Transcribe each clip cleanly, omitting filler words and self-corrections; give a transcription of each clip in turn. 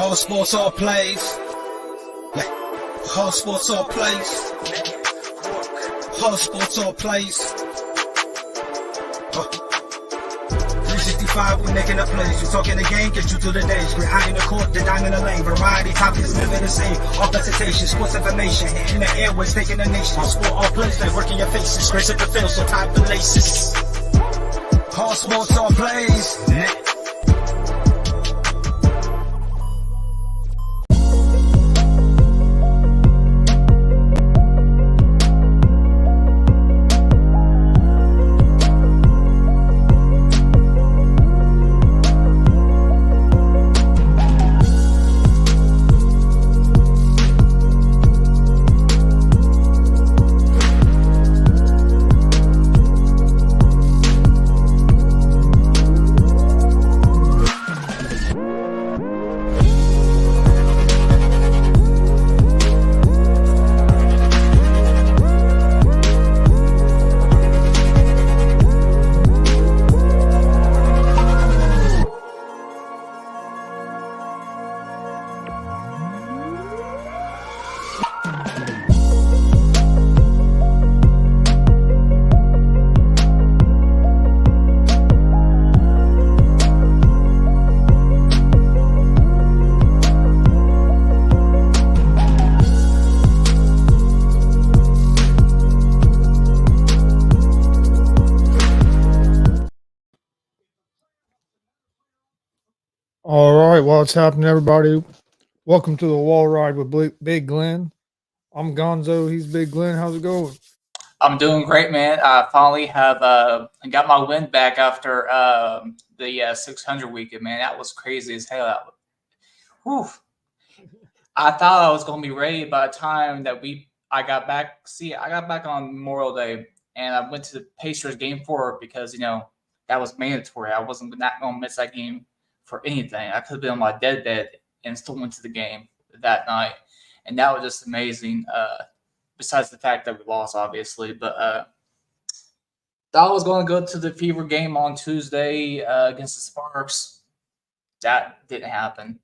All sports, all plays. Yeah. All sports, all plays. All sports, all plays. 365, we making a plays. We talking the game, get you through the days. We're high in the court, the dime in the lane. Variety, topics, never the same. All presentation, sports information. Hitting the airways, taking the nation. All sport, all plays, like working your faces. Grace at the field, so tie the laces. All sports, all plays. All right, well, what's happening, everybody? Welcome to the Wall Ride with Big Glen. I'm Gonzo. He's Big Glen. How's it going? I'm doing great, man. I finally have got my win back after the 600 weekend, man. That was crazy as hell. Whew. I thought I was going to be ready by the time that I got back. See, I got back on Memorial Day, and I went to the Pacers game 4 because, that was mandatory. I wasn't not going to miss that game for anything. I could have been on my deathbed and still went to the game that night. And that was just amazing. Besides the fact that we lost, obviously. But thought I was going to go to the Fever game on Tuesday against the Sparks. That didn't happen.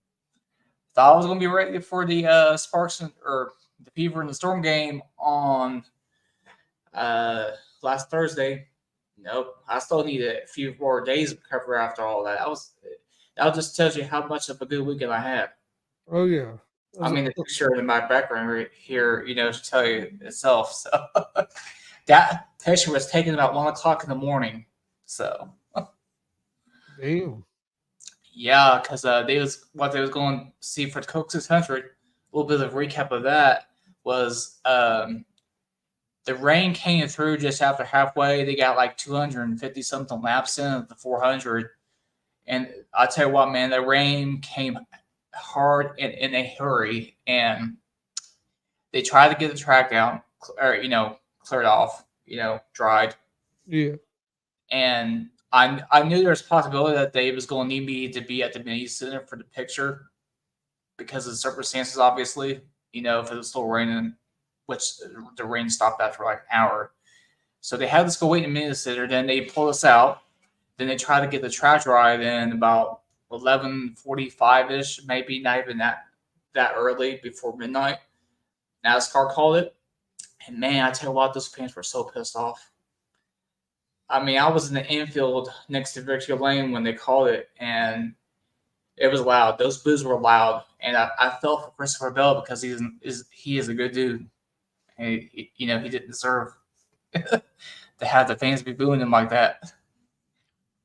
Thought I was going to be ready for the Sparks or the Fever and the Storm game on last Thursday. Nope. I still need a few more days of recovery after all that. That just tells you how much of a good weekend I had. Oh, yeah. I mean, the picture in my background right here, should tell you itself. So that picture was taken about 1 o'clock in the morning. So, damn. Yeah, because what they was going to see for the Coke 600. A little bit of a recap of that was the rain came through just after halfway. They got like 250 something laps in at the 400. And I'll tell you what, man, the rain came hard and in a hurry, and they tried to get the track down, or cleared off, dried. Yeah. And I knew there was a possibility that they was going to need me to be at the mini center for the picture because of the circumstances, obviously. If it was still raining, which the rain stopped after like an hour, so they had us go wait in the mini center. Then they pulled us out. Then they tried to get the track drive in about 11:45-ish, maybe not even that early, before midnight. NASCAR called it. And, man, I tell you what, those fans were so pissed off. I mean, I was in the infield next to Bg Lane when they called it, and it was loud. Those boos were loud. And I felt for Christopher Bell because he is a good dude. And, he didn't deserve to have the fans be booing him like that.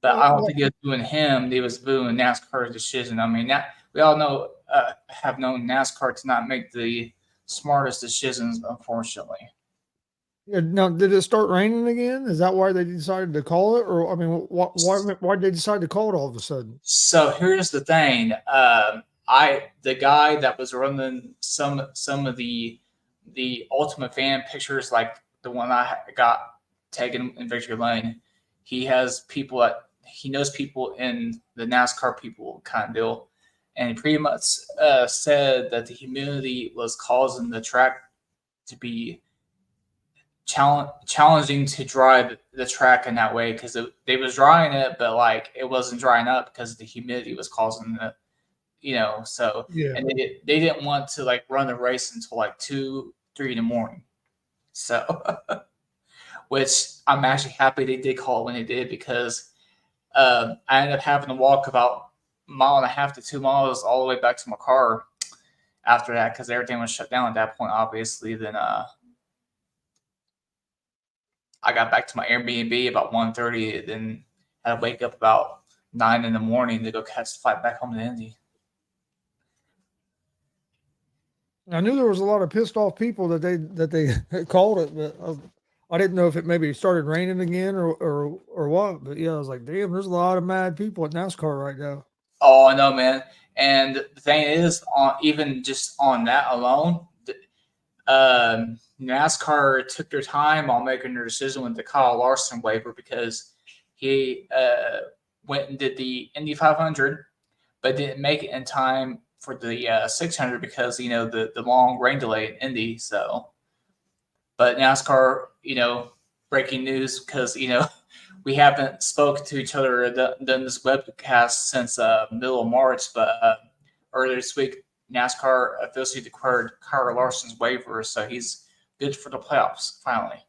But I don't think he was booing him. He was booing NASCAR's decision. I mean, we all have known NASCAR to not make the smartest decisions, unfortunately. Yeah. Now, did it start raining again? Is that why they decided to call it? Or, I mean, why did they decide to call it all of a sudden? So here's the thing. The guy that was running some of the Ultimate Fan pictures, like the one I got taken in Bg Lane, he knows people in the NASCAR people kind of deal. And he pretty much said that the humidity was causing the track to be challenging to drive the track in that way, because they was drying it, but like it wasn't drying up because the humidity was causing So Yeah. and they didn't want to like run the race until like 2, 3 in the morning. So which I'm actually happy they did call when they did, because I ended up having to walk about 1.5 to 2 miles all the way back to my car after that, because everything was shut down at that point, obviously. Then I got back to my Airbnb about 1:30, then had to wake up about 9 in the morning to go catch the flight back home to Indy. I knew there was a lot of pissed off people that they called it, but I didn't know if it maybe started raining again or what. But yeah, I was like, damn, there's a lot of mad people at NASCAR right now. Oh, I know, man. And the thing is, even just on that alone, NASCAR took their time on making their decision with the Kyle Larson waiver, because he went and did the Indy 500, but didn't make it in time for the 600 because the long rain delay in Indy. So, but NASCAR, breaking news, because we haven't spoken to each other done this webcast since middle of March, but earlier this week NASCAR officially declared Kyle Larson's waiver, so he's good for the playoffs finally.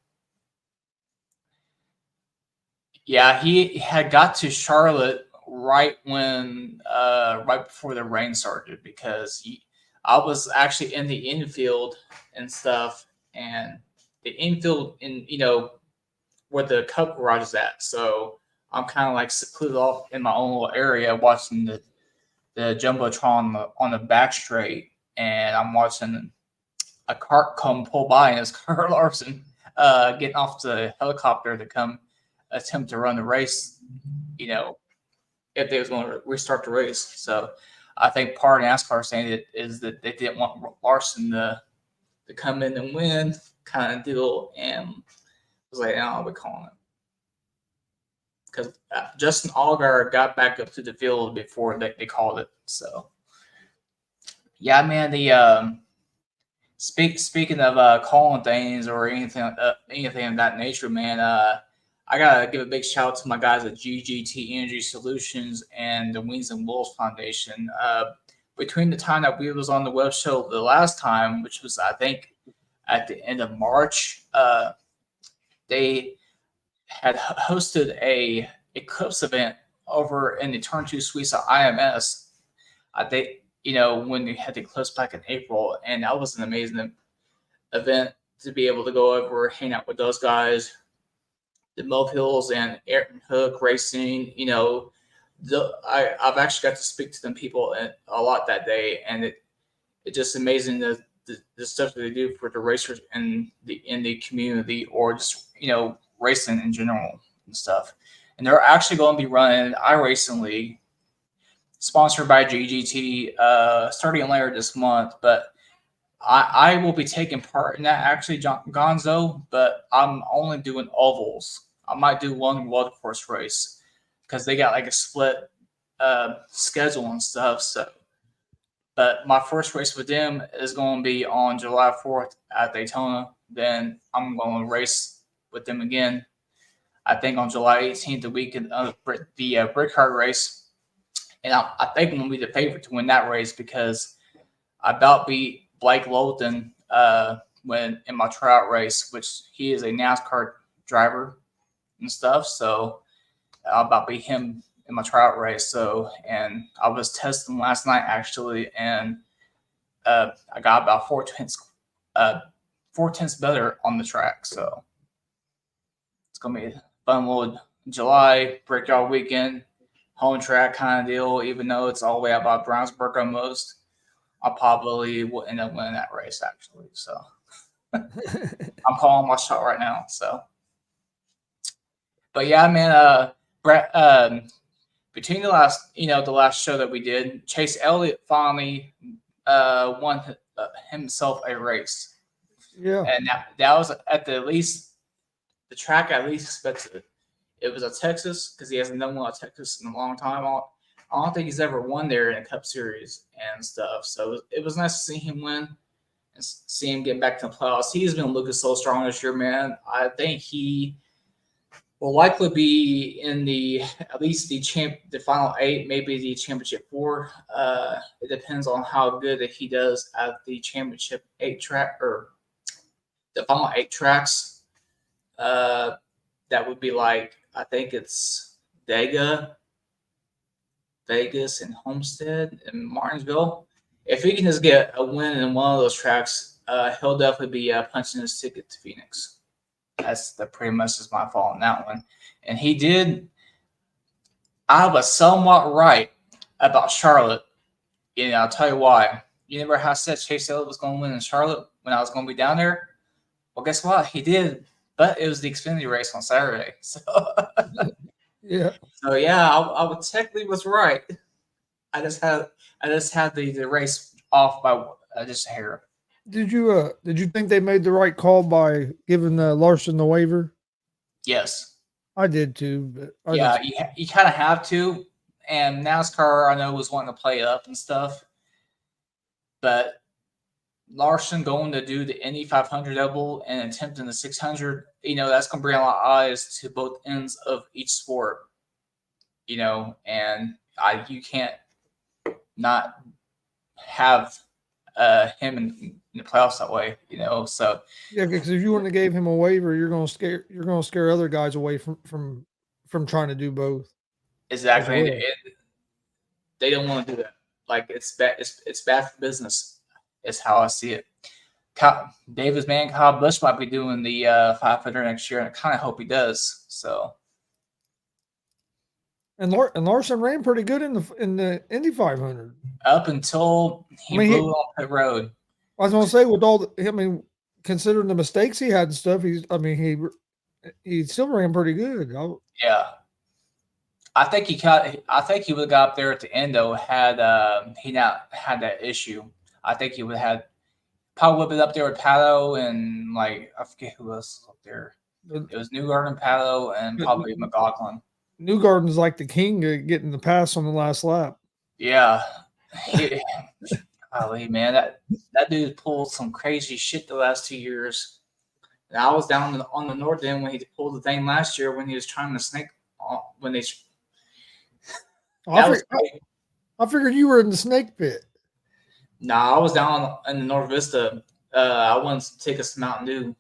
Yeah, he had got to Charlotte right before the rain started, because I was actually in the infield and stuff, and the infield in where the Cup garage is at. So I'm kind of like secluded off in my own little area, watching the jumbotron on the back straight, and I'm watching a cart come pull by, and it's Kyle Larson getting off the helicopter to come attempt to run the race, if they was going to restart the race. So I think part of NASCAR saying it is that they didn't want Larson to come in and win, kind of deal, and was like, "Oh, we're calling it," because Justin Allgaier got back up to the field before they called it. So yeah, man. The speaking of calling things or anything of that nature, man. I gotta give a big shout out to my guys at GGT Energy Solutions and the Wings and Wolves Foundation. Between the time that we was on the web show the last time, which was I think at the end of March, they had hosted a Eclipse event over in the Turn 2 Suites at IMS. When we had the Eclipse back in April, and that was an amazing event to be able to go over, hang out with those guys, the Hills and Ayrton Hook Racing. I've actually got to speak to them people a lot that day, and it's just amazing the stuff that they do for the racers in the community, or just racing in general and stuff. And they're actually going to be running iRacing League, sponsored by GGT, starting later this month. But I will be taking part in that, actually, Gonzo, but I'm only doing ovals. I might do one road course race, because they got like a split schedule and stuff. So, but my first race with them is going to be on July 4th at Daytona. Then I'm going to race with them again, I think, on July 18th, the weekend of the Brickyard race. And I think I'm going to be the favorite to win that race, because I about beat Blake Lowton when in my tryout race, which he is a NASCAR driver and stuff. So I about beat him in my tryout race. So, and I was testing last night actually, and I got about 4/10 better on the track. So it's gonna be a fun little July Brickyard weekend, home track kind of deal. Even though it's all the way out by Brownsburg almost, I probably will end up winning that race actually. So I'm calling my shot right now. So, but yeah, man. Brett. Between the last show that we did, Chase Elliott finally won himself a race. Yeah, And that was at the track I least expected. It was at Texas, because he hasn't done one at Texas in a long time. I don't think he's ever won there in a Cup Series and stuff. So it was nice to see him win and see him get back to the playoffs. He's been looking so strong this year, man. I think he will likely be in the at least the final 8, maybe the championship 4. It depends on how good he does at the championship 8 track or the final 8 tracks. That would be like I think it's Dega, Vegas, and Homestead and Martinsville. If he can just get a win in one of those tracks, he'll definitely be punching his ticket to Phoenix. That's pretty much is my fault on that one. And he did. I was somewhat right about Charlotte. I'll tell you why. You remember how I said Chase Elliott was going to win in Charlotte when I was going to be down there? Well, guess what? He did, but it was the Xfinity race on Saturday. So Yeah. So yeah, I would technically was right. I just had the race off by just a hair. Did you think they made the right call by giving Larson the waiver? Yes. I did too, but you kind of have to. And NASCAR, I know, was wanting to play up and stuff, but Larson going to do the Indy 500 double and attempting the 600, that's going to bring a lot of eyes to both ends of each sport. And you can't not have him in the playoffs that way, So yeah, because if you wouldn't have gave him a waiver, you're gonna scare other guys away from trying to do both. Exactly. Well. They don't want to do that. Like it's bad. It's bad for business. Is how I see it. Davis man, Kyle Busch might be doing the 500 next year, and I kind of hope he does. So. And Larson ran pretty good in the Indy 500 up until he blew it off the road. I was gonna say with all considering the mistakes he had and stuff, he still ran pretty good. Yeah. I think he would have got up there at the end though had he not had that issue. I think he would have probably would have been up there with Pato and I forget who else was up there. It was Newgarden, Pato, and probably McLaughlin. Newgarden's like the king of getting the pass on the last lap. Yeah. Golly, man, that dude pulled some crazy shit the last 2 years. And I was down on the north end when he pulled the thing last year when he was trying to snake when they. I figured you were in the snake pit. Nah, I was down in the North Vista. I wanted to take us to Mountain Dew.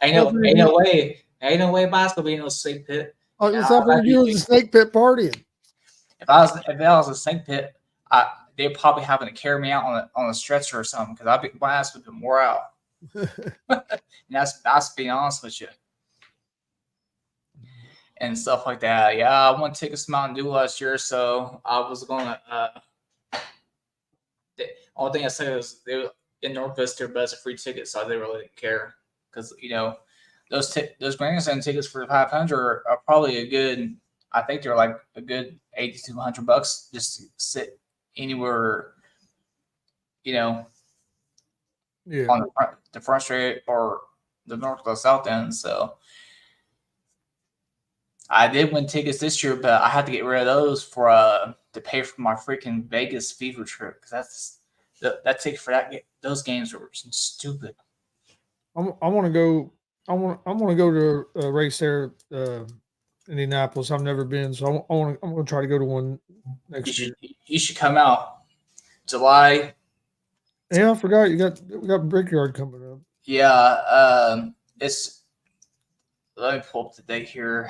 ain't no way basketball being no snake pit. I figured you were in the snake pit partying. If I was a snake pit, they're probably having to carry me out on a stretcher or something because my ass would have been wore out. And that's being honest with you. And stuff like that. Yeah, I won tickets to Mountain Dew last year, so I was going to. The only thing I said was they were in North Vista, but it's a free ticket, so I didn't really care because those grandstand tickets for the 500 are probably a good. I think they're like a good $8,200 just to sit anywhere, on the front straight or the north or south end. So I did win tickets this year, but I had to get rid of those to pay for my freaking Vegas fever trip because that ticket for those games were stupid. I want to go. I'm gonna go to a race there, Indianapolis. I've never been, so I'm gonna try to go to one next year. You should come out July. Yeah, I forgot we got Brickyard coming up. Yeah, it's. Let me pull up the date here.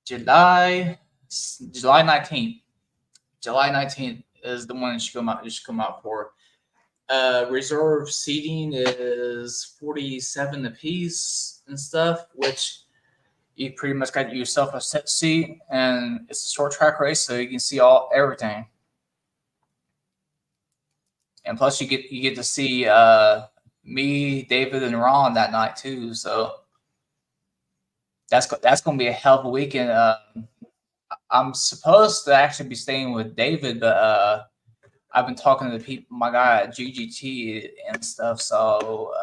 July 19th. July 19th is the one you should come out for. Reserve seating is 47 apiece and stuff, which you pretty much got yourself a set seat, and it's a short track race, so you can see everything. And plus, you get to see me, David, and Ron that night too. So that's going to be a hell of a weekend. I'm supposed to actually be staying with David, but I've been talking to my guy at GGT and stuff. So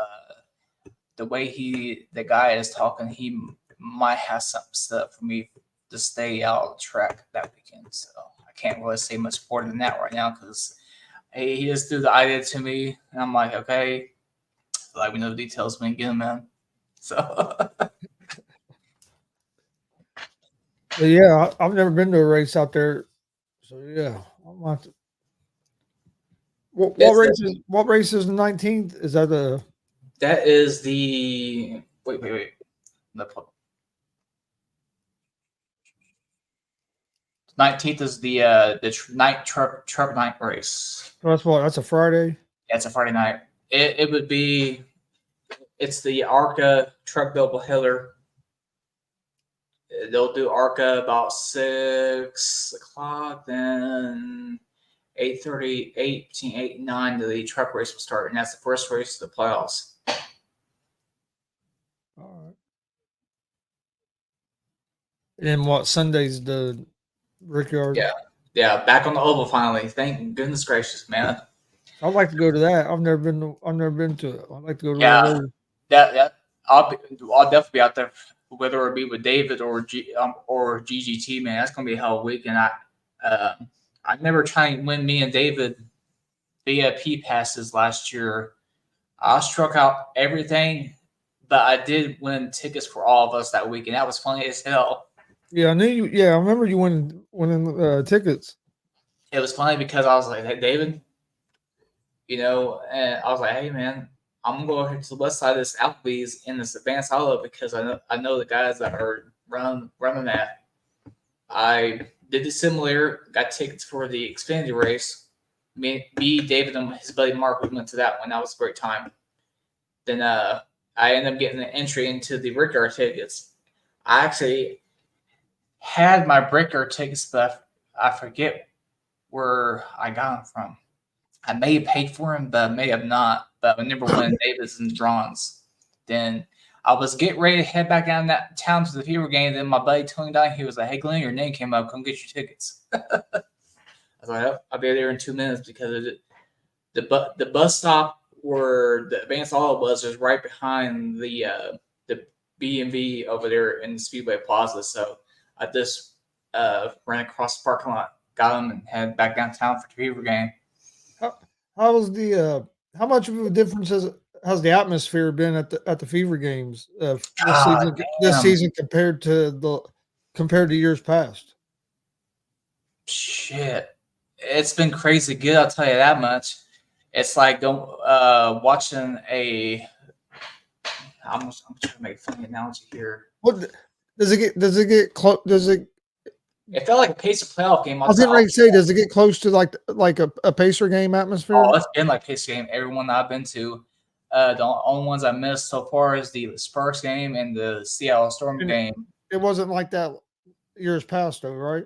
the way the guy is talking, he might have some stuff for me to stay out of the track that weekend. So I can't really say much more than that right now because he just threw the idea to me, and I'm like, okay, we know the details, we can get him in. So But yeah, I've never been to a race out there, so yeah, I'm gonna have to. It's What race is the 19th? Is that the that is the wait. The 19th is the night truck night race. that's a Friday? Yeah, it's a Friday night. It would be it's the ARCA truck double header. They'll do ARCA about 6 o'clock, then 8:30, 8 between 8 and 9 the truck race will start, and that's the first race of the playoffs. All right. And then what Sunday's the Brickyard? Yeah, back on the oval finally. Thank goodness gracious, man. I'd like to go to that. I've never been to it. I'd like to go to Yeah, that race. that I'll definitely be out there, whether it be with David or GGT. Man, that's gonna be a hell of a week. And I never tried to win me and David VIP passes last year. I struck out everything, but I did win tickets for all of us that week, and that was funny as hell. Yeah, I knew you. Yeah, I remember you winning tickets. It was funny because I was like, "Hey, David," and I was like, "Hey, man, I'm gonna go over to the west side of this Applebee's in this advanced hollow because I know the guys that are running that." I did the simulator, got tickets for the Xfinity race. Me, David, and his buddy Mark, we went to that one. That was a great time. Then I ended up getting an entry into the Brickyard tickets. I actually had my Brickyard tickets, but I forget where I got them from. I may have paid for them, but I may have not. But I remember winning Davis and Bronze. Then I was getting ready to head back down that town to the Fever game. Then my buddy Tony Down, he was like, "Hey Glenn, your name came up. Come get your tickets." I was like, "Oh, I'll be there in 2 minutes," because the bus stop where the Advanced Auto was is right behind the B&B over there in the Speedway Plaza. So I just ran across the parking lot, got them, and headed back downtown for the Fever game. How was the how much of a difference has the atmosphere been at the Fever games this season compared to years past? Shit, it's been crazy good. I'll tell you that much. It's like watching a. I'm trying to make a funny analogy here. What does it get close? Does it? It felt like a pace of playoff game. I was getting ready to say, does it get close to like a Pacer game atmosphere? Oh, it's been like pace game. Everyone that I've been to, the only ones I missed so far is the Spurs game and the Seattle Storm game. It wasn't like that years past, though, right?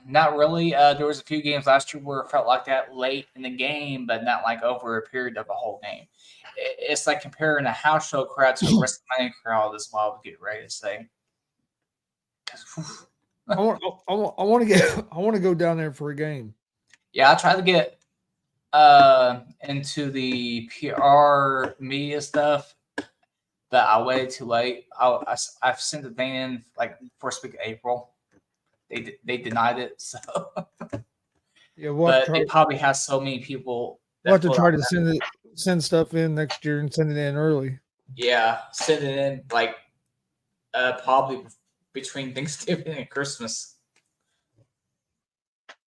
Not really. There was a few games last year where it felt like that late in the game, but not like over a period of a whole game. It's like comparing a house show crowd to a WrestleMania crowd is what I would get ready to say. I want to go down there for a game. Yeah, I tried to get into the PR media stuff, but I waited too late. I've sent the thing in like first week of April. They denied it, so yeah. But they probably have so many people. We'll have to try to send stuff in next year and send it in early. Yeah, send it in like probably between Thanksgiving and Christmas.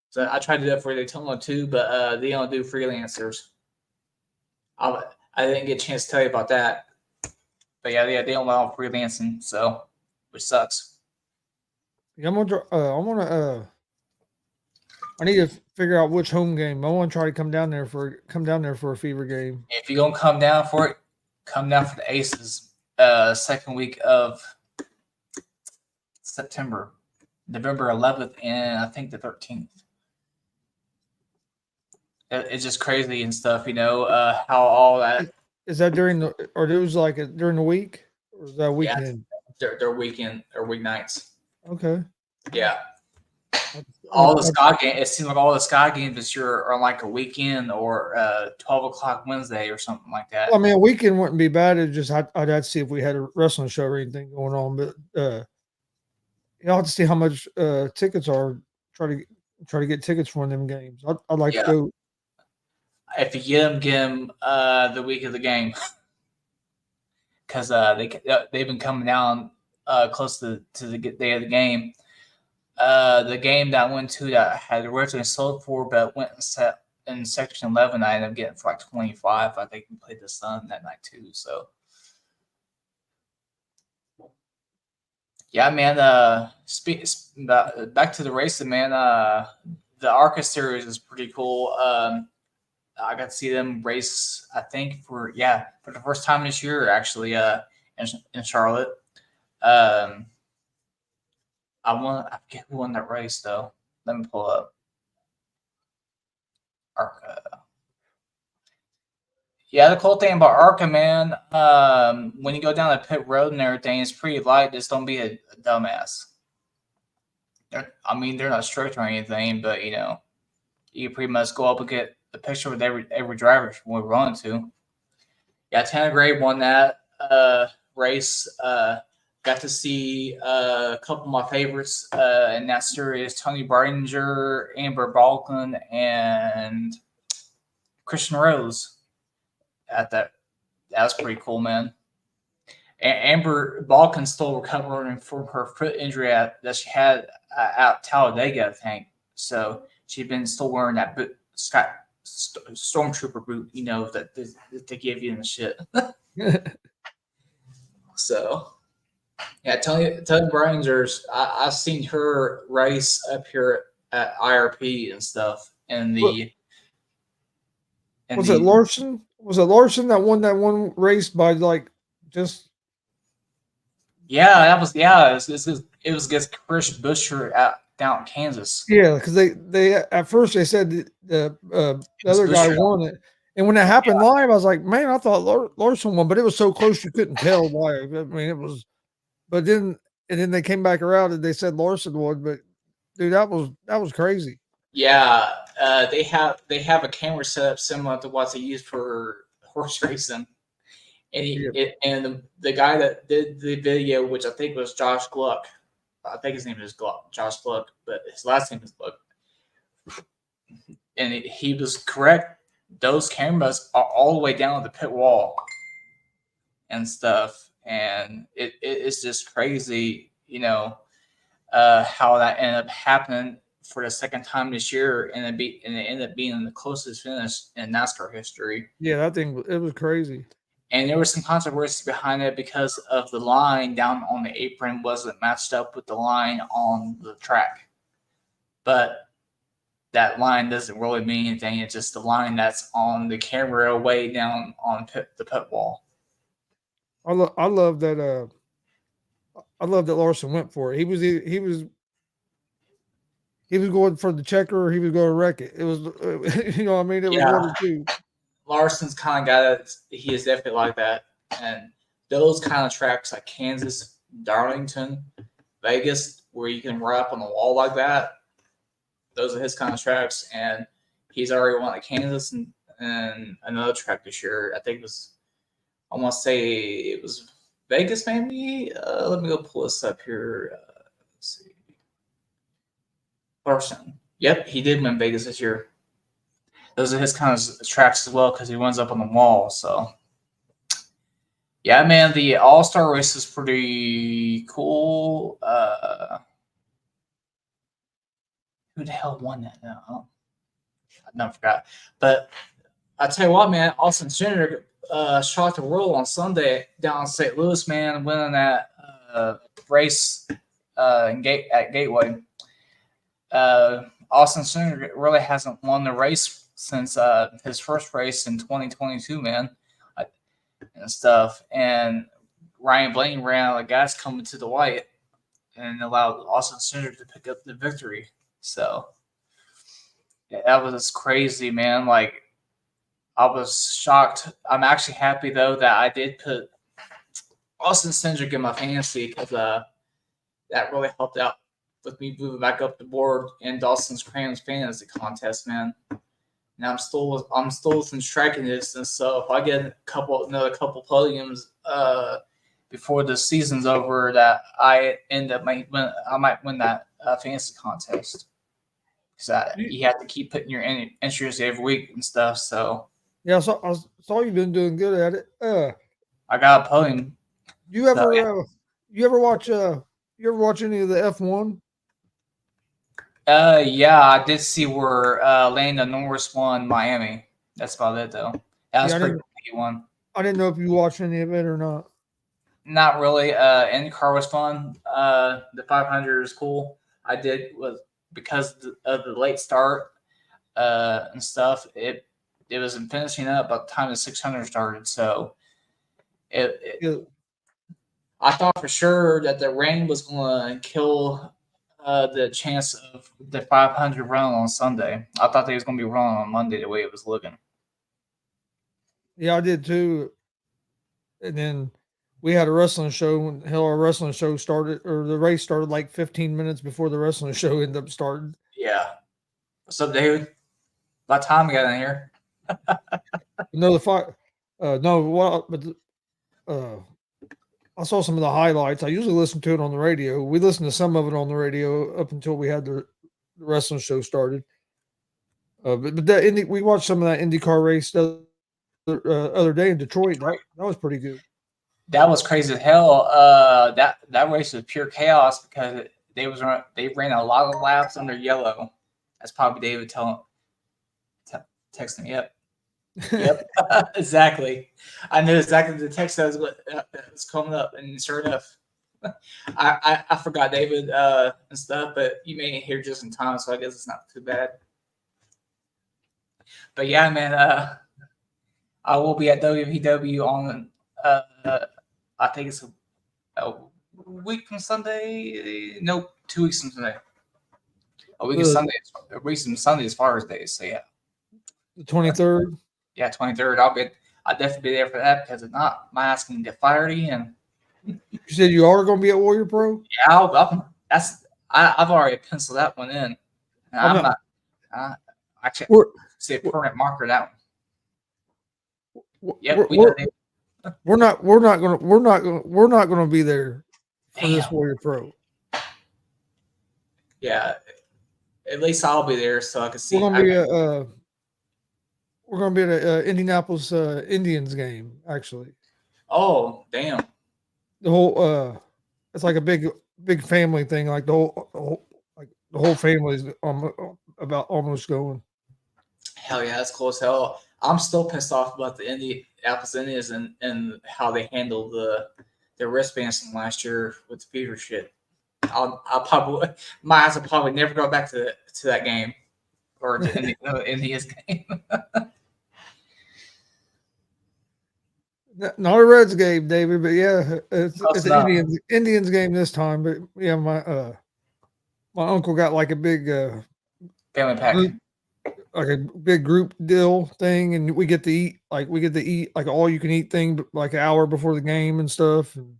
So I tried to do that for Daytona too, but they don't do freelancers. I didn't get a chance to tell you about that. But yeah, they don't allow freelancing, so which sucks. Yeah, I need to figure out which home game. I want to try to come down there for a Fever game. If you're gonna come down for it, come down for the Aces. Second week of September, November 11th, and I think the 13th. It's just crazy and stuff, how all that. Is that during the week, or is that weekend? Yeah, they're weekend or weeknights. Okay. Yeah. All the Sky games. It seems like all the Sky games this year are like a weekend or 12 o'clock Wednesday or something like that. Well, I mean, a weekend wouldn't be bad. It just I'd have to see if we had a wrestling show or anything going on, but I'll have to see how much tickets are. Try to get tickets for one of them games. I'd like to go. If you get them the week of the game, because they've been coming down close to the day of the game. The game that I went to that I had originally sold for, but went and set in section 11, I ended up getting for like 25. I think we played the Sun that night too. So yeah, man. Back to the racing, man. The ARCA series is pretty cool. I got to see them race. I think for the first time this year, actually. In Charlotte. I forget who won that race though. Let me pull up. ARCA. Yeah, the cool thing about ARCA, man, when you go down the pit road and everything, it's pretty light. Just don't be a dumbass. They're not strict or anything, but you pretty much go up and get a picture with every driver if you want to. Yeah, Tanner Gray won that race. Got to see a couple of my favorites in that series: Tony Bardinger, Amber Balkan, and Christian Rose. That was pretty cool, man. Amber Balkan still recovering from her foot injury that she had at Talladega, I think. So she'd been still wearing that boot, stormtrooper boot, that they give you in the shit. So yeah, Tony Barringer's. I've seen her race up here at IRP and stuff, and was it Larson? Was it Larson that won that one race by just? Yeah, it was against Chris Buescher down in Kansas. Yeah, because they at first they said the other guy won it, and when it happened live, I was like, man, I thought Larson won, but it was so close you couldn't tell live. I mean, it was, but then they came back around and they said Larson won, but dude, that was crazy. Yeah, they have a camera setup similar to what they use for horse racing, and the guy that did the video, which I think was Josh Gluck, I think his name is Josh Gluck, but his last name is Gluck, and he was correct. Those cameras are all the way down the pit wall and stuff, and it's just crazy, how that ended up happening for the second time this year, and it ended up being the closest finish in NASCAR history. Yeah, that thing, it was crazy. And there was some controversy behind it because of the line down on the apron wasn't matched up with the line on the track. But that line doesn't really mean anything. It's just the line that's on the camera way down on the pit wall. I love that. I love that Larson went for it. He was going for the checker, or he was going to wreck it. It was, it was one or two. Larson's kind of guy that he is definitely like that, and those kind of tracks like Kansas, Darlington, Vegas, where you can run up on the wall like that, those are his kind of tracks. And he's already won at Kansas and another track this year. I think it was, I want to say it was Vegas, maybe. Let me go pull this up here. Let's see. Larson. Yep, he did win Vegas this year. Those are his kind of tracks as well because he runs up on the wall. So, yeah, man, the All-Star race is pretty cool. Who the hell won that now? I forgot. But I tell you what, man, Austin Cindric shocked the world on Sunday down in St. Louis, man, winning that race at Gateway. Austin Cindric really hasn't won the race since his first race in 2022, man, and stuff. And Ryan Blaney ran out of gas coming to the white and allowed Austin Cindric to pick up the victory. So yeah, that was crazy, man. Like, I was shocked. I'm actually happy though that I did put Austin Cindric in my fantasy because that really helped out with me moving back up the board in Dawson's Crayons fantasy contest, man. And I'm still within striking distance. So if I get another couple podiums before the season's over, that I might win that fantasy contest. Because you have to keep putting your entries every week and stuff. So yeah, I saw you've been doing good at it. I got a podium. You ever You ever watch any of the F1? Yeah, I did see where Lando Norris won Miami. That's about it, though. That was Yeah, pretty cool. He won. I didn't know if you watched any of it or not. Not really. IndyCar was fun. The 500 is cool. I did was because of the late start and stuff. It was finishing up by the time the 600 started. So Yeah, I thought for sure that the rain was going to kill the chance of the 500 run on Sunday. I thought they was going to be running on Monday the way it was looking. yeah, I did too. And then we had a wrestling show. When hell, our wrestling show started, or the race started like 15 minutes before the wrestling show ended up starting. Yeah. What's up, David? About time we got in here. No, the fight. No, what? But I saw some of the highlights. I usually listen to it on the radio. We listened to some of it on the radio up until we had the wrestling show started. But we watched some of that IndyCar race the other day in Detroit. That was pretty good. That was crazy as hell. That race was pure chaos because they ran a lot of laps under yellow. That's probably David texting me. Yep, exactly. I knew exactly the text that was coming up, and sure enough, I forgot David and stuff, but you made it here just in time, so I guess it's not too bad. But yeah, man, I will be at WVW on I think it's a week from Sunday. No, 2 weeks from Sunday. A week of Sunday. A week from Sunday as far as days. So yeah, the 23rd. Yeah, 23rd. I'll definitely be there for that because if not, my ass can get fired again. You said you are going to be at Warrior Pro? Yeah, I've already penciled that one in. I'm not. Actually, see a permanent marker that one. Yep, we're not going to be there for this Warrior Pro. Yeah, at least I'll be there so I can see. We're going to be at an Indianapolis Indians game, actually. Oh, damn! The whole it's like a big family thing. Like the whole family's about almost going. Hell yeah, that's cool as hell. I'm still pissed off about the Indianapolis Indians and how they handled the wristbands from last year with the fever shit. I'll probably my ass will probably never go back to that game or to Indians game. Not a Reds game, David, but yeah, it's an Indians game this time. But yeah, my uncle got like a big family pack, like a big group deal thing, and we get to eat like all you can eat thing, like an hour before the game and stuff. And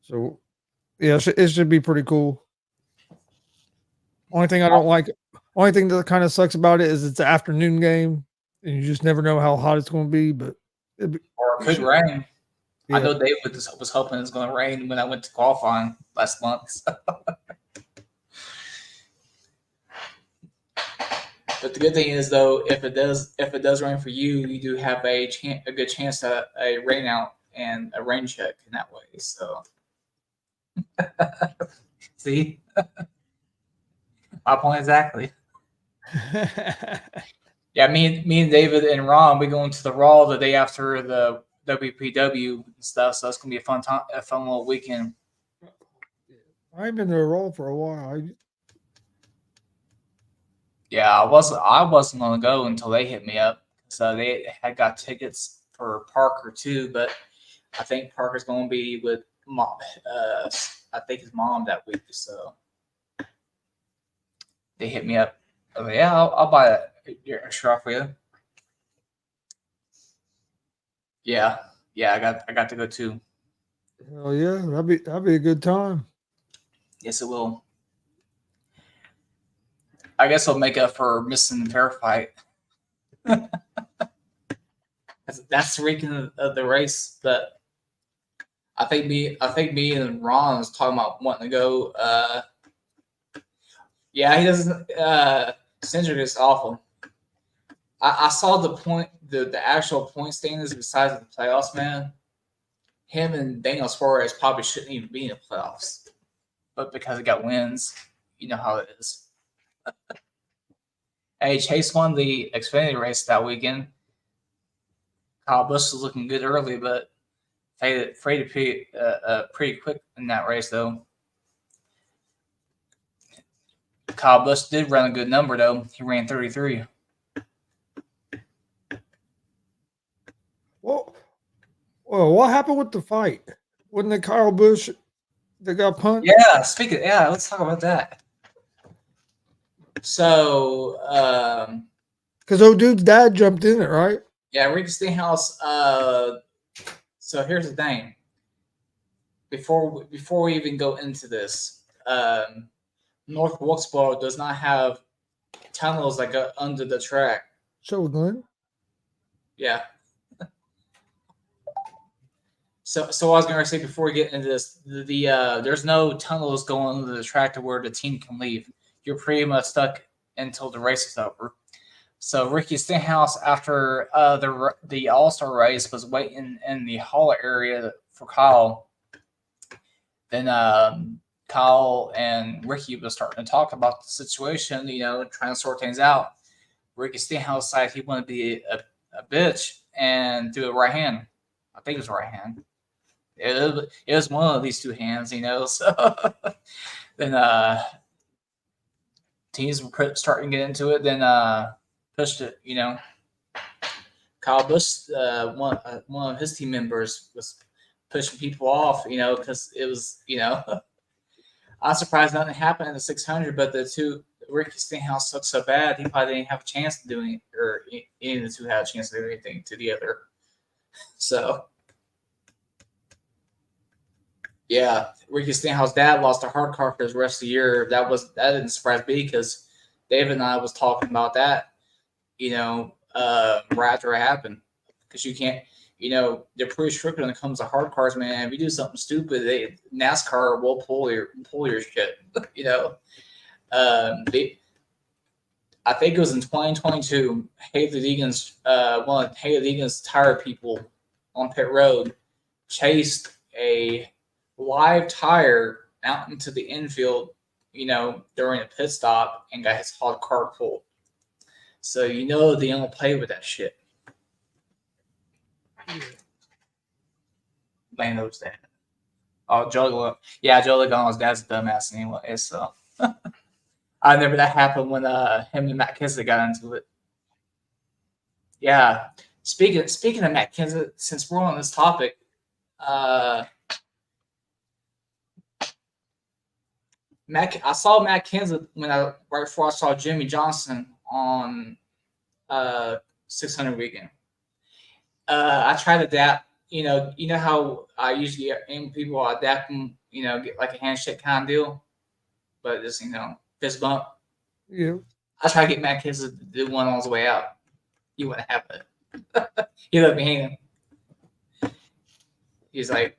so yeah, it should be pretty cool. Only thing that kind of sucks about it is it's an afternoon game, and you just never know how hot it's going to be. But or it could rain. Yeah. I know Dave was hoping it was going to rain when I went to qualifying last month. So. But the good thing is, though, if it does rain for you, you do have a good chance at a rain out and a rain check in that way. So, see, my point exactly. Yeah, me and David and Ron, we going to the Raw the day after the WPW and stuff. So it's gonna be a fun little weekend. I ain't been to a Raw for a while. Yeah, I wasn't gonna go until they hit me up. So they had got tickets for Parker too, but I think Parker's gonna be with mom. I think his mom that week. So they hit me up. I mean, yeah, I'll buy that extra for you. Yeah, I got to go too. Oh yeah, that'd be a good time. Yes, it will. I guess I'll make up for missing the fair fight. That's the weekend of the race, but I think me and Ron was talking about wanting to go. Yeah, he doesn't. Cindric is awful. I saw the actual point standings besides the playoffs, man. him and Daniel Suarez probably shouldn't even be in the playoffs, but because he got wins, you know how it is. Hey, Chase won the Xfinity race that weekend. Kyle Busch was looking good early, but faded pretty quick in that race, though. Kyle Busch did run a good number, though. He ran 33. Well, what happened with the fight? Wasn't it Kyle Busch that got punched? Yeah, let's talk about that. So, because old dude's dad jumped in it, right? Yeah, Ricky Stenhouse. So here's the thing. Before we even go into this, North Wilkesboro does not have tunnels that go under the track. So Glenn. Yeah. So I was gonna say before we get into this, there's no tunnels going under the track to where the team can leave. You're pretty much stuck until the race is over. So Ricky Stenhouse, after the All-Star race, was waiting in the hall area for Kyle. Then Kyle and Ricky was starting to talk about the situation, trying to sort things out. Ricky Stenhouse decided he wanted to be a bitch and do a right hand. I think it was right hand. It was one of these two hands, So then teams were starting to get into it. Then pushed it, Kyle Busch, one of his team members, was pushing people off, because it was, I'm surprised nothing happened in the 600, but the two, Ricky Stenhouse sucked so bad, he probably didn't have a chance to do anything, or any of the two had a chance to do anything to the other. So, yeah, Ricky Stenhouse's dad lost a hard car for the rest of the year. That didn't surprise me because David and I was talking about that, right after it happened, because you can't, they're pretty strict when it comes to hard cars, man. If you do something stupid, NASCAR will pull your shit, I think it was in 2022, Haley Deegan's, one of Haley Deegan's tire people on pit road chased a live tire out into the infield, during a pit stop and got his hot car pulled. So they don't play with that shit. Man knows that. Oh, Joe Logano's dad's a dumbass anyway, so I remember that happened when him and Matt Kenseth got into it. Yeah. Speaking of Matt Kenseth, since we're on this topic, I saw Matt Kenseth right before I saw Jimmy Johnson on 600 weekend. I try to adapt. You know how I usually aim people, I adapt them. Get like a handshake kind of deal, but just fist bump. Yeah. I try to get Matt Kenseth to do one on his way out. He wouldn't have it. He let me hang him. He's like,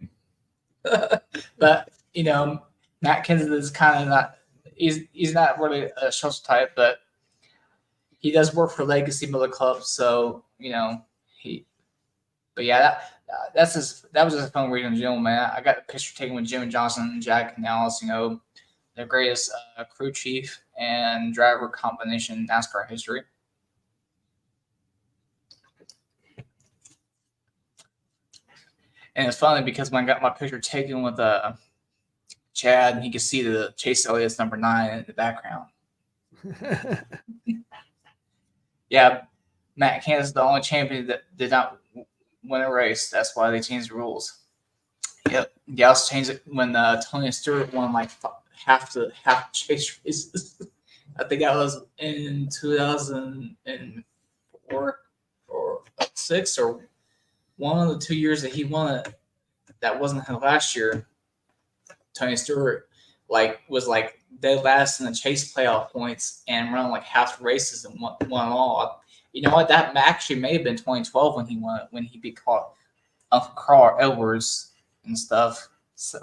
but Matt Kenseth is kind of not. He's not really a social type, but he does work for Legacy Miller Club, so he. But yeah, that was just a fun reading in general, man. I got a picture taken with Jimmy Johnson and Jack Canales, the greatest crew chief and driver combination in NASCAR history. And it's funny because when I got my picture taken with Chad, you can see the Chase Elliott's number 9 in the background. Yeah, Matt Kenseth is the only champion that did not win a race. That's why they changed the rules. Yep. They also changed it when Tony Stewart won like half the chase races. I think that was in 2004 or 6 or one of the 2 years that he won it. That wasn't his last year. Tony Stewart was dead last in the chase playoff points and run like half the races and won all. You know what? That actually may have been 2012 when he won it, when he beat Uncle Carl Edwards and stuff. So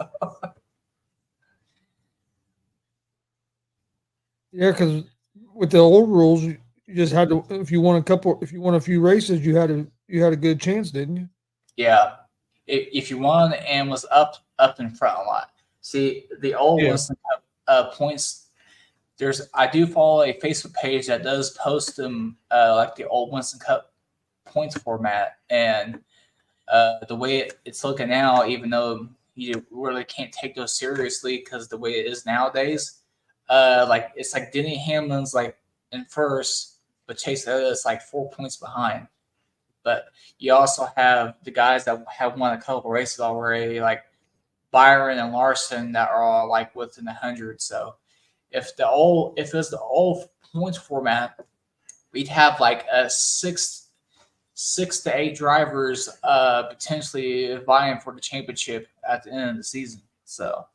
yeah, because with the old rules, you just had to, if you won a few races, you had a good chance, didn't you? Yeah. if you won and was up in front a lot. See, the old Winston Cup points. I do follow a Facebook page that does post them like the old Winston Cup points format, and the way it's looking now, even though you really can't take those seriously because the way it is nowadays, like it's like Denny Hamlin's like in first, but Chase Elliott is like 4 points behind. But you also have the guys that have won a couple races already, like Byron and Larson, that are all like within 100. So if it was the old points format, we'd have like a six to eight drivers potentially vying for the championship at the end of the season. So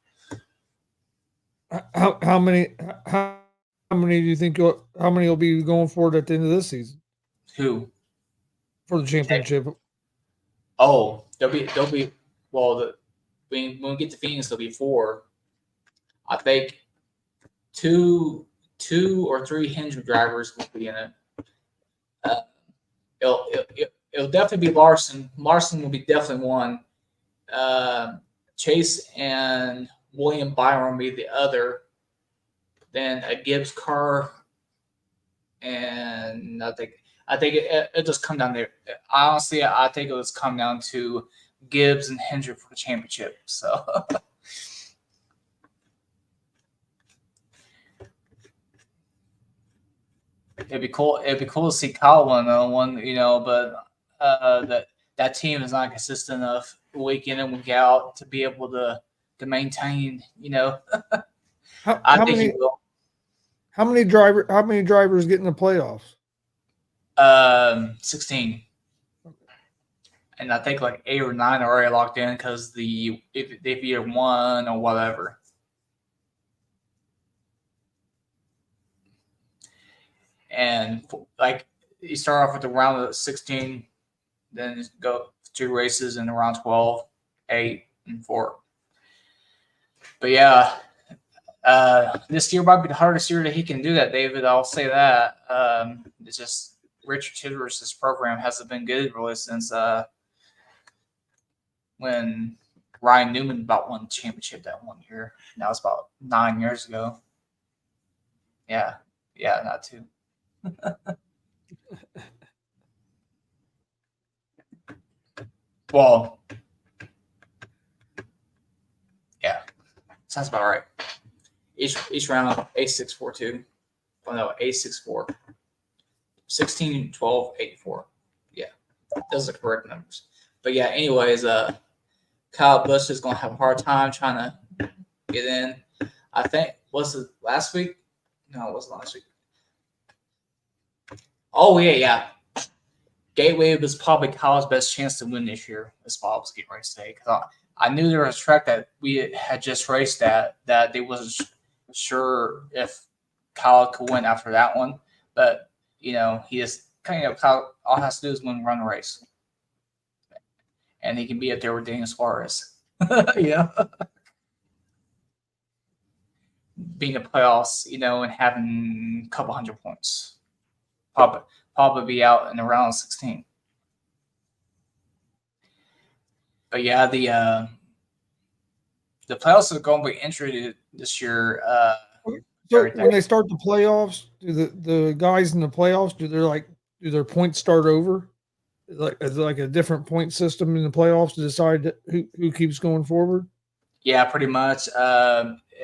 how many do you think how many will be going for it at the end of this season? Who for the championship? Oh, there'll be well, when we get to Phoenix, there'll be 4. I think two or three Hendrick drivers will be in it. It'll definitely be Larson. Larson will be definitely one. Chase and William Byron will be the other. Then a Gibbs car, and I think it just come down there. Honestly, I think it was come down to Gibbs and Hendrick for the championship. So. It'd be cool. It'd be cool to see Kyle win one, but that team is not consistent enough week in and week out to be able to maintain. I think he will. How many drivers get in the playoffs? 16, and I think like 8 or 9 are already locked in because if they've either won or whatever. And like you start off with the round of 16, then go 2 races in the round 12, 8, and 4. But yeah, this year might be the hardest year that he can do that, David. I'll say that. It's just Richard Childress's program hasn't been good really since when Ryan Newman about won the championship that one year. That was about 9 years ago. Yeah, not 2. Well, yeah, sounds about right. Each round, A642. Oh no, A64. 16, 12, 84. Yeah, those are the correct numbers. But yeah, anyways, Kyle Busch is going to have a hard time trying to get in. I think, was it last week? No, it wasn't last week. Oh, yeah. Gateway was probably Kyle's best chance to win this year, as Bob was getting ready to say. Because I knew there was a track that we had just raced at that they wasn't sure if Kyle could win after that one. But, he just Kyle, all he has to do is run a race. And he can be up there with Daniel Suarez. Being in the playoffs, and having a couple hundred points. Probably be out in the round of 16. But yeah, the playoffs are going to be interesting this year. So when they start the playoffs, do the guys in the playoffs do their points start over? Is it like a different point system in the playoffs to decide who keeps going forward? Yeah, pretty much.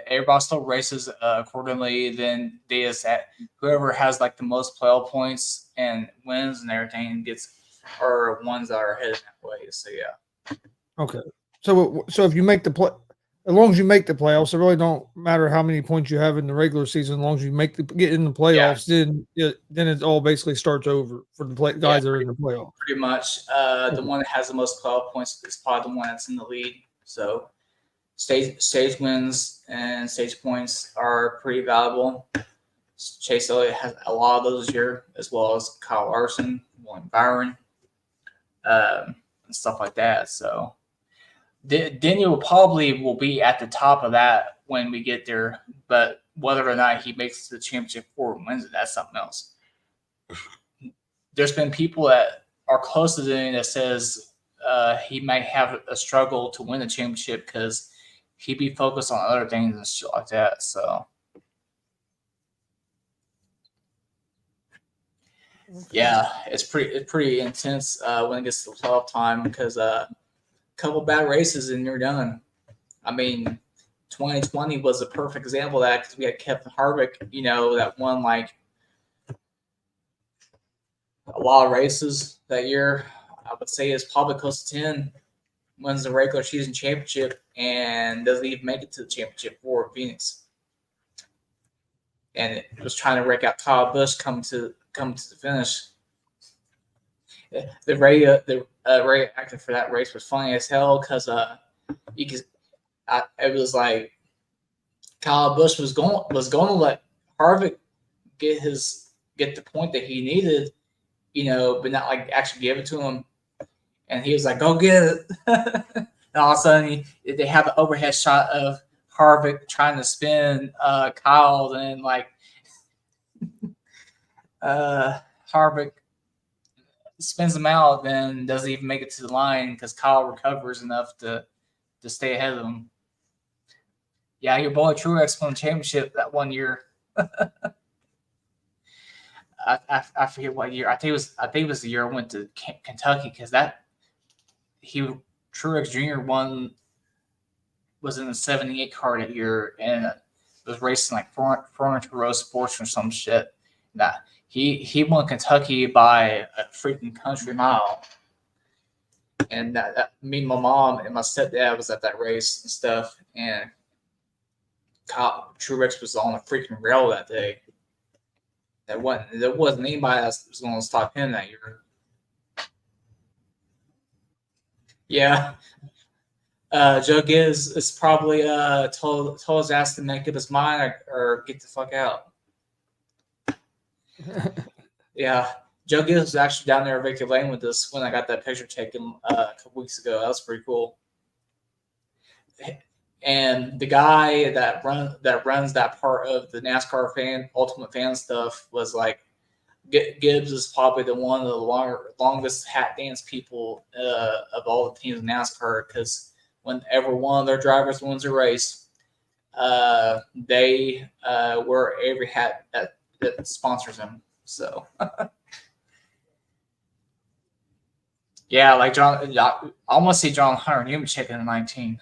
Everybody still races accordingly. Then they just whoever has like the most playoff points and wins and everything are ones that are headed that way. So yeah. Okay. So if you make as long as you make the playoffs, it really don't matter how many points you have in the regular season. As long as you get in the playoffs, then it all basically starts over for the guys that are in the playoffs. Pretty much. The one that has the most playoff points is probably the one that's in the lead. So stage wins and stage points are pretty valuable. Chase Elliott has a lot of those this year, as well as Kyle Larson, William Byron, and stuff like that. So Daniel probably will be at the top of that when we get there, but whether or not he makes the championship or wins it, that's something else. There's been people that are close to Daniel that says he might have a struggle to win the championship because he'd be focused on other things and shit like that. So, yeah, it's pretty intense when it gets to the playoff time because a couple bad races and you're done. I mean, 2020 was a perfect example of that because we had Kevin Harvick, that won like a lot of races that year. I would say it's probably close to 10. Wins the regular season championship and doesn't even make it to the championship for Phoenix. And it was trying to rake out Kyle Busch come to the finish. The Ray acting for that race was funny as hell because it was like Kyle Busch was going to let Harvick get the point that he needed, but not like actually give it to him. And he was like, "Go get it!" And all of a sudden, they have an overhead shot of Harvick trying to spin Kyle, and like Harvick spins him out, then doesn't even make it to the line because Kyle recovers enough to stay ahead of him. Yeah, your boy Truex won the championship that one year. I forget what year. I think it was the year I went to Kentucky because Truex Jr. was in the 78 car that year and was racing like 400 row sports or some shit. Nah, he won Kentucky by a freaking country mile. And me and my mom and my stepdad was at that race and stuff. And Truex was on a freaking rail that day. There wasn't anybody that was going to stop him that year. Yeah. Joe Gibbs is probably told his ass to make up his mind or get the fuck out. Yeah. Joe Gibbs was actually down there at Victory Lane with us when I got that picture taken a couple weeks ago. That was pretty cool. And the guy that runs that part of the NASCAR Ultimate Fan stuff was like, Gibbs is probably one of the longest hat dance people of all the teams in NASCAR because whenever one of their drivers wins a race, they wear every hat that sponsors them. So, yeah, like I almost see John Hunter Nemechek in the 19.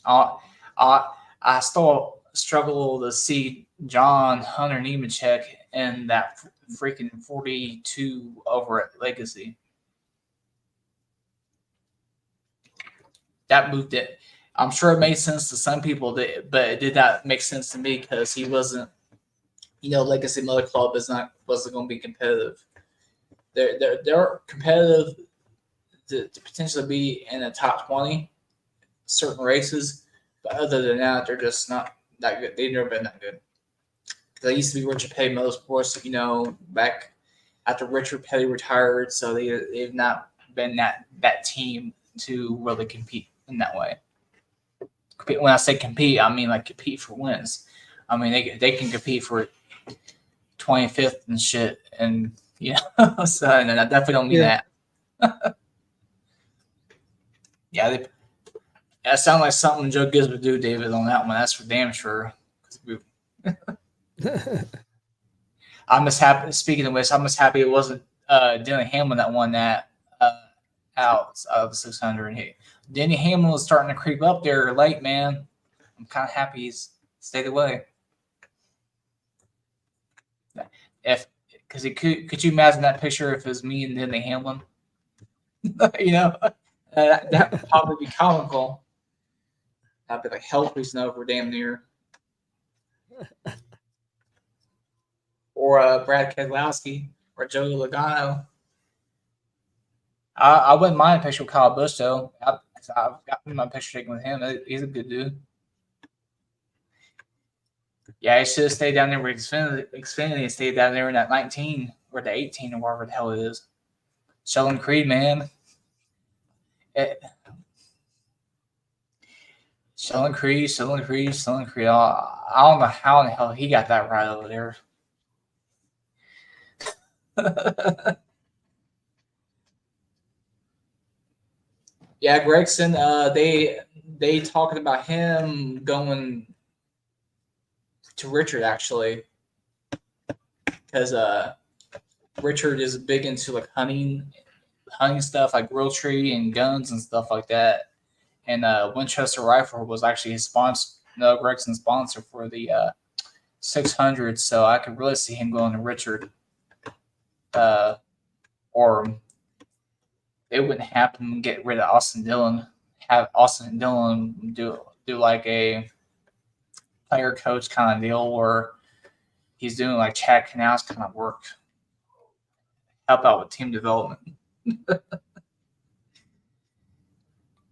I still struggle to see John Hunter Nemechek in that freaking 42 over at Legacy. That moved it. I'm sure it made sense to some people, but it did not make sense to me because he wasn't. Legacy Motor Club wasn't going to be competitive. They're competitive to potentially be in the top 20 certain races. But other than that, they're just not that good. They've never been that good. They used to be Richard Petty Motorsports, back after Richard Petty retired. So they've not been that team to really compete in that way. When I say compete, I mean like compete for wins. I mean they can compete for 25th and shit, and so and I definitely don't mean that. Yeah, that sounds like something Joe Gibbs would do, David, on that one. That's for damn sure. I'm just happy. Speaking of which, I'm just happy it wasn't Denny Hamlin that won that out of the 600. Denny Hamlin was starting to creep up there late, man. I'm kind of happy he's stayed away. Because could you imagine that picture if it was me and Denny Hamlin? That would probably be comical. I'd be like hell freezing over damn near. Or Brad Keselowski or Joey Logano. I wouldn't mind a picture with Kyle Busch, though. I've got my picture taken with him. He's a good dude. Yeah, he should have stayed down there with Xfinity and stayed down there in that 19 or the 18 or whatever the hell it is. Sheldon Creed, man. Sheldon Creed. I don't know how in the hell he got that right over there. Yeah, Gregson. They talking about him going to Richard actually, because Richard is big into like hunting stuff, like Realtree and guns and stuff like that. And Winchester Rifle was actually his sponsor, no, Gregson's sponsor for the 600. So I could really see him going to Richard, or it wouldn't happen. Get rid of Austin Dillon, have Austin Dillon do like a player coach kind of deal, where he's doing like Chad Canals kind of work, help out with team development.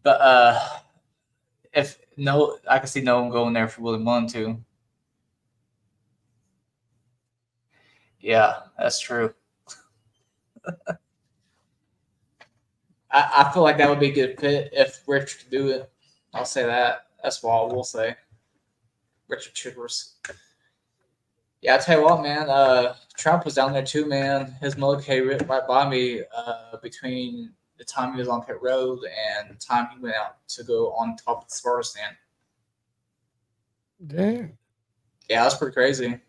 But if no, I can see no one going there if you really want to. Yeah, that's true. I feel like that would be a good fit if Richard could do it. I'll say that. That's what I will say. Richard Chivers. Yeah, I tell you what, man. Trump was down there too, man. His motorcade right by me. Between the time he was on pit road and the time he went out to go on top of the Sparta stand. Damn. Yeah, that's pretty crazy.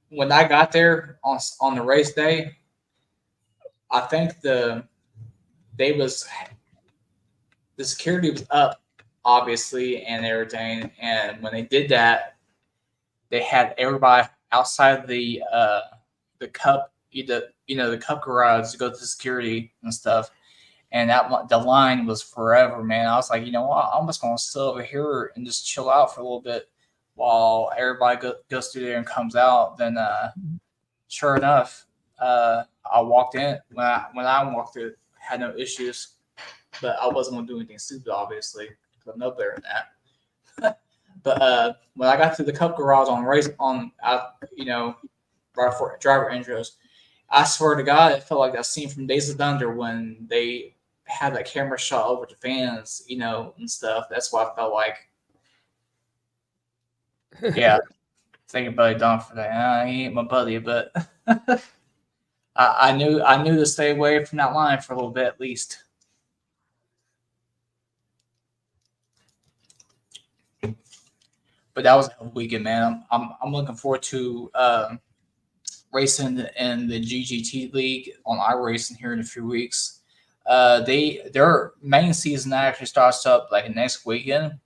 When I got there on the race day, I think the security was up, obviously, and everything. And when they did that, they had everybody outside the cup, the cup garage to go to security and stuff. And the line was forever, man. I was like, you know what? I'm just gonna sit over here and just chill out for a little bit while everybody goes through there and comes out. Then, sure enough, I walked in. When I walked through, had no issues. But I wasn't gonna do anything stupid, obviously, because I'm no better than that. But when I got to the cup garage right before driver intros, I swear to God, it felt like that scene from Days of Thunder when they had that camera shot over the fans, and stuff. That's what I felt like. Yeah, thank you, buddy Don, for that. He ain't my buddy, but I knew to stay away from that line for a little bit at least. But that was a weekend, man. I'm looking forward to racing in the GGT League on iRacing here in a few weeks. Their main season actually starts up like next weekend,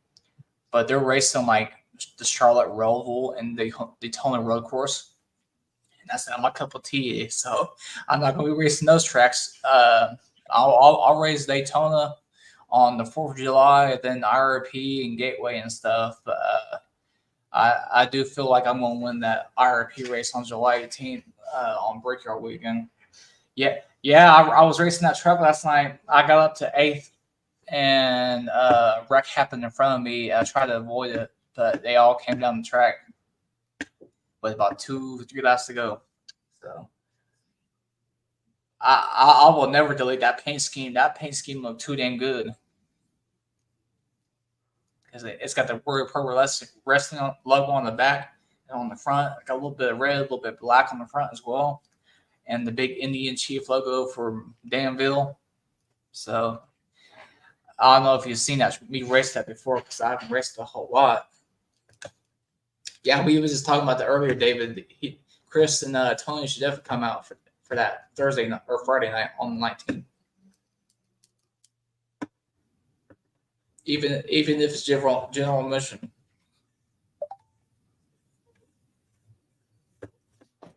but they're racing like the Charlotte Roval and the Daytona Road Course, and that's not my cup of tea. So I'm not going to be racing those tracks. I'll race Daytona on the 4th of July, then IRP and Gateway and stuff. But I do feel like I'm going to win that IRP race on July 18th on Brickyard weekend. Yeah. I was racing that truck last night. I got up to 8th, and wreck happened in front of me. I tried to avoid it, but they all came down the track with about 2-3 laps to go. So I will never delete that paint scheme. That paint scheme looked too damn good. Because it's got the Warrior Pro Wrestling logo on the back and on the front. Got a little bit of red, a little bit of black on the front as well. And the big Indian Chief logo for Danville. So I don't know if you've seen me race that before, because I haven't raced a whole lot. Yeah, we was just talking about that earlier, David. Chris and Tony should definitely come out for that Thursday night or Friday night on the 19th. Even if it's general admission.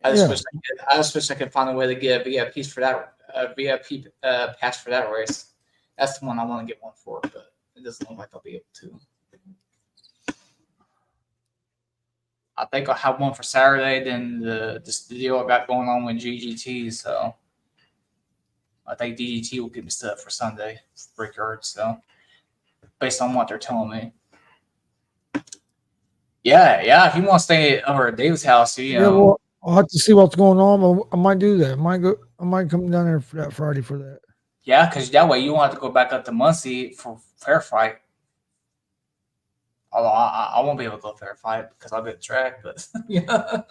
I just wish I could find a way to get a VIP for that VIP pass for that race. That's the one I want to get one for, but it doesn't look like I'll be able to. I think I'll have one for Saturday, then the deal I got going on with GGT. So I think DGT will get me set up for Sunday, Brickyard. So based on what they're telling me. Yeah. If you want to stay over at David's house, Well, I'll have to see what's going on. I might do that. I might come down there for that Friday for that. Yeah, because that way you won't have to go back up to Muncie for fair fight. Although I won't be able to go fair fight because I'll get the track, but yeah.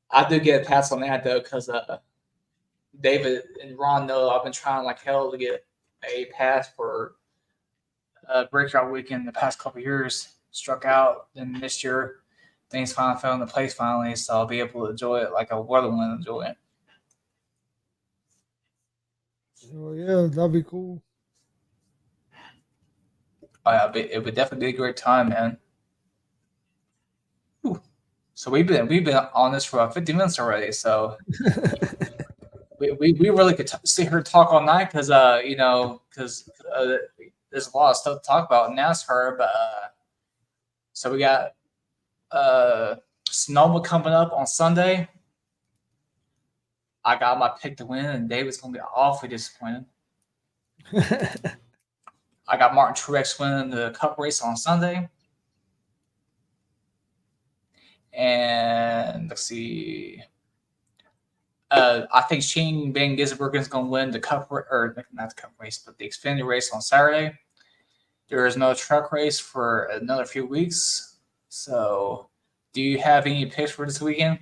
I do get a pass on that though, because David and Ron know I've been trying like hell to get a pass for breakout weekend the past couple of years. Struck out, then this year things finally fell into place finally, so I'll be able to enjoy it like I would want to enjoy it. Oh yeah, that'd be cool. It would definitely be a great time, man. Whew. So we've been on this for about 50 minutes already. So we really could sit here and talk all night because there's a lot of stuff to talk about in NASCAR. But so we got Sonoma coming up on Sunday. I got my pick to win, and David's gonna be awfully disappointed. I got Martin Truex winning the Cup race on Sunday. And let's see. I think Shane Van Gisbergen is going to win the Cup, or not the Cup race, but the Xfinity race on Saturday. There is no truck race for another few weeks. So, do you have any picks for this weekend?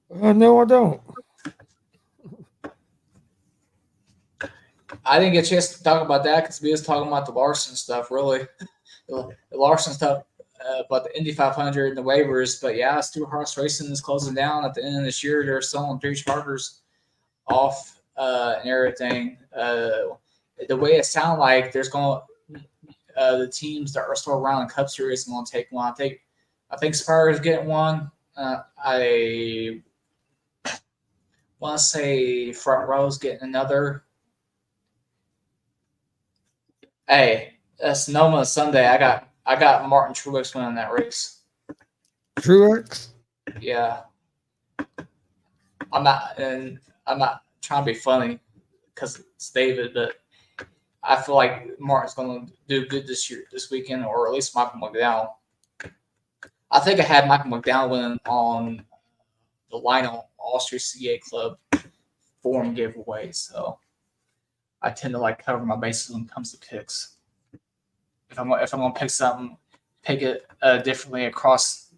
No, I don't. I didn't get a chance to talk about that because we was talking about the Larson stuff, really. The Larson stuff about the Indy 500 and the waivers. But yeah, Stewart-Haas Racing is closing down at the end of this year. They're selling 3 charters off and everything. The way it sounds like there's going the teams that are still around in Cup Series are going to take one. I think Spire is getting one. I want to say Front Row's getting another. Hey, Sonoma Sunday. I got Martin Truex winning that race. Truex? Yeah. I'm not trying to be funny because it's David, but I feel like Martin's going to do good this weekend, or at least Michael McDowell. I think I had Michael McDowell winning on the Lionel Austria CA Club forum giveaway, so I tend to like cover my bases when it comes to picks. If I'm gonna pick something, pick it differently across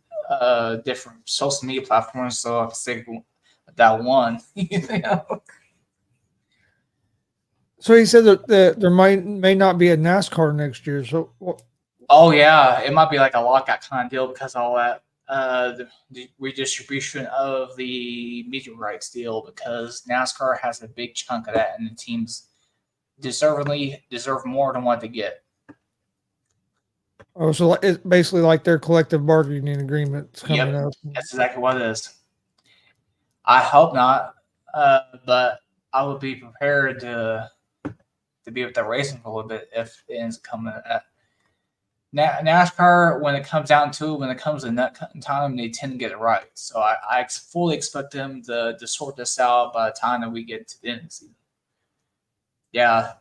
different social media platforms, so I can say that one. You know? So he said that there may not be a NASCAR next year. So Oh yeah, it might be like a lockout kind of deal because of all that the redistribution of the media rights deal, because NASCAR has a big chunk of that, and the teams deserve more than what they get. Oh, so it's basically like their collective bargaining agreements coming up. That's exactly what it is. I hope not, but I would be prepared to be with the racing for a little bit if it ends up coming at NASCAR. When it comes down to it, when it comes to nut cutting time, they tend to get it right. So I fully expect them to sort this out by the time that we get to the end of the season. Yeah.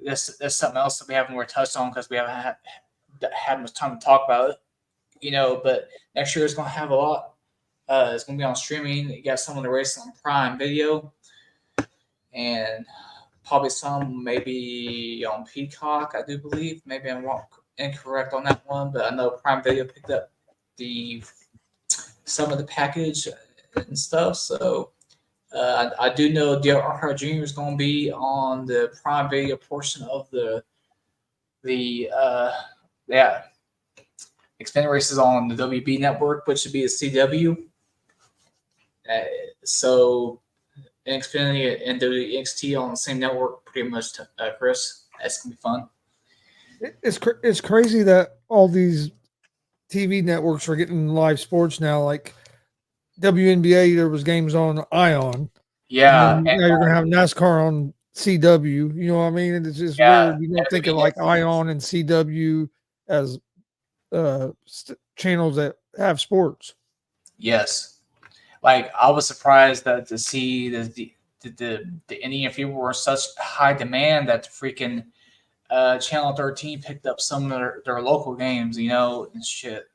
That's something else that we haven't really touched on because we haven't had much time to talk about it. You know, but next year is going to have a lot. It's going to be on streaming. You got some of the races on Prime Video, and probably some maybe on Peacock, I do believe. Maybe I'm incorrect on that one, but I know Prime Video picked up some of the package and stuff. So I do know Dale Earnhardt Jr. is going to be on the Prime Video portion of the Xfinity races on the WB network, which would be the CW. So Xfinity and WXT on the same network, pretty much. Chris, that's gonna be fun. It's crazy that all these TV networks are getting live sports now. Like WNBA, there was games on Ion. Yeah, and now you're gonna have NASCAR on CW. You know what I mean? And it's just weird. You don't think of like Ion and CW as channels that have sports. Yes. Like I was surprised that to see the Indian people were in such high demand that the freaking Channel 13 picked up some of their local games, you know, and shit.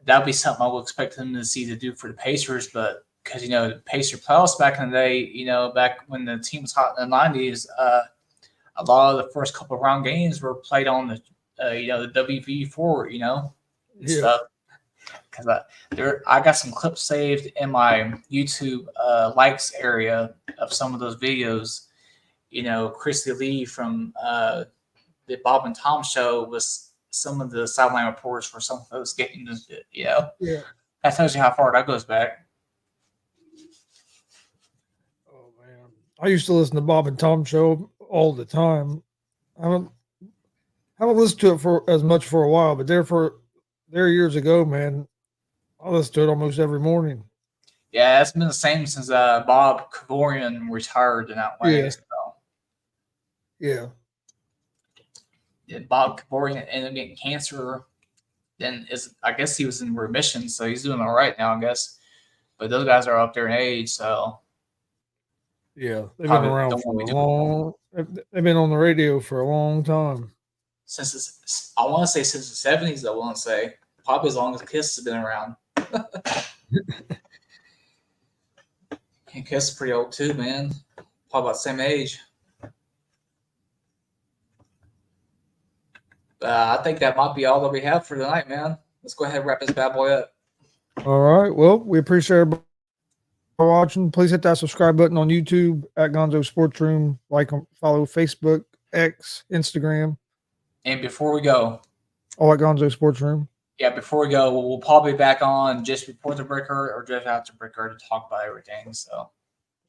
That'd be something I would expect them to see to do for the Pacers, but because you know the Pacer playoffs back in the day, you know, back when the team was hot in the 90s, a lot of the first couple of round games were played on the the WV4, you know, and stuff. because I got some clips saved in my YouTube likes area of some of those videos. You know, Christy Lee from the Bob and Tom show was some of the sideline reports for some of those games. You know, Yeah. that tells you how far that goes back. Oh man, I used to listen to Bob and Tom show all the time. I haven't listened to it for as much for a while, but there years ago, man, I listened to it almost every morning. Yeah, it's been the same since Bob Kavorian retired in that way. Yeah. So. Yeah. Bob Kavorian ended up getting cancer. Then I guess he was in remission, so he's doing all right now, I guess. But those guys are up there in age, so yeah, they've been around for a long. They've been on the radio for a long time. I want to say since the 70s. I want to say probably as long as Kiss has been around. And Kiss is pretty old too, man. Probably about the same age. I think that might be all that we have for tonight, man. Let's go ahead and wrap this bad boy up. All right. Well, we appreciate everybody watching. Please hit that subscribe button on YouTube at Gonzo Sports Room. Like, follow Facebook, X, Instagram. And before we go, all at Gonzo Sports Room. Yeah, before we go, we'll probably be back on just before the breaker or just after breaker to talk about everything. So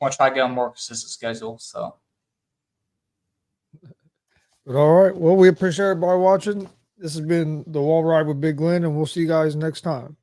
I want to try to get on a more consistent schedule. So. But all right. Well, we appreciate everybody watching. This has been the Wall Ride with Big Glen, and we'll see you guys next time.